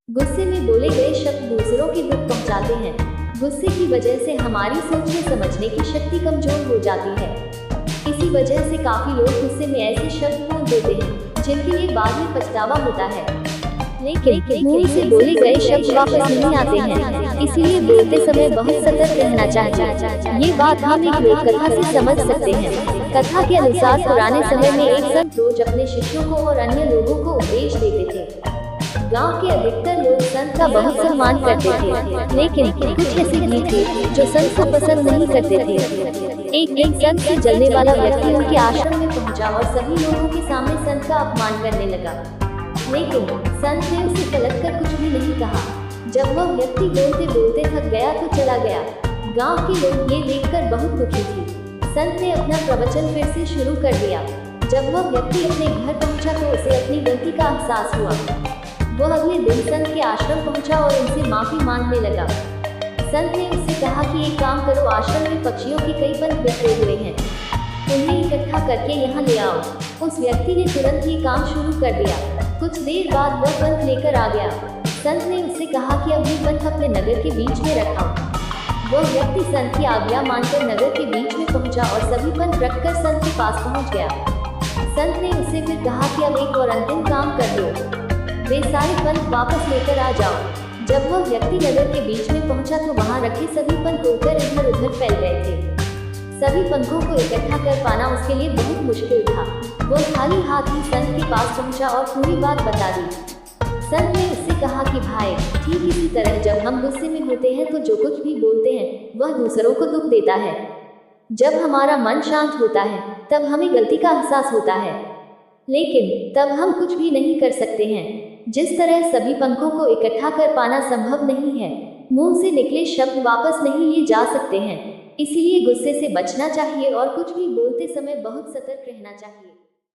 गुस्से में बोले गए शब्द दूसरों के दुख पहुंचाते हैं। गुस्से की वजह से हमारी सोचने समझने की शक्ति कमजोर हो जाती है। इसी वजह से काफी लोग गुस्से में ऐसे शब्द बोल देते हैं जिनके लिए बाद में पछतावा होता है। लेकिन मुंह से बोले गए शब्द वापस नहीं आते हैं, इसलिए बोलते समय बहुत सतर्क रहना चाहिए। ये बात हम एक लोक कथा से समझ सकते हैं। कथा के अनुसार पुराने समय में एक संत रोज अपने शिष्यों को और अन्य लोगों को उपदेश देते थे। गांव के अधिकतर लोग संत का बहुत सम्मान करते थे, लेकिन कुछ ऐसे भी थे जो संत को पसंद नहीं करते थे। एक संत से जलने वाला व्यक्ति उनके आश्रम में पहुंचा और सभी लोगों के सामने संत का अपमान करने लगा। लेकिन संत ने उसे पलट कर कुछ भी नहीं कहा। जब वह व्यक्ति बोलते बोलते थक गया तो चला गया। गांव के लोग ये देखकर बहुत दुखी थे। संत ने अपना प्रवचन फिर से शुरू कर दिया। जब वह व्यक्ति अपने घर पहुंचा तो उसे अपनी गलती का एहसास हुआ। वह अगले दिन संत के आश्रम पहुंचा और उनसे माफी मांगने लगा। संत ने उससे कहा कि एक काम करो, आश्रम में पक्षियों के कई पंख बिखरे हुए हैं, उन्हें इकट्ठा करके यहाँ ले आओ। उस व्यक्ति ने तुरंत ये काम शुरू कर दिया। कुछ देर बाद वह पंख लेकर आ गया। संत ने उससे कहा कि अब ये पंख अपने नगर के बीच में रखाओ। वह व्यक्ति संत की आज्ञा मानकर नगर के बीच में पहुंचा और सभी पंख रखकर संत के पास पहुंच गया। संत ने उससे फिर कहा कि अब एक और अंतिम काम कर दो, वे सारे पंख वापस लेकर आ जाओ। जब वह व्यक्ति नगर के बीच में पहुंचा तो वहां रखे सभी पंख उड़कर इधर उधर फैल गए थे। सभी पंखों को इकट्ठा कर पाना उसके लिए बहुत मुश्किल था। वो खाली हाथ ही संत के पास पहुंचा और पूरी बात बता दी। संत ने उससे कहा कि भाई, ठीक इसी तरह जब हम गुस्से में होते हैं तो जो कुछ भी बोलते हैं वह दूसरों को दुख देता है। जब हमारा मन शांत होता है तब हमें गलती का एहसास होता है, लेकिन तब हम कुछ भी नहीं कर सकते हैं। जिस तरह सभी पंखों को इकट्ठा कर पाना संभव नहीं है, मुंह से निकले शब्द वापस नहीं लिए जा सकते हैं। इसलिए गुस्से से बचना चाहिए और कुछ भी बोलते समय बहुत सतर्क रहना चाहिए।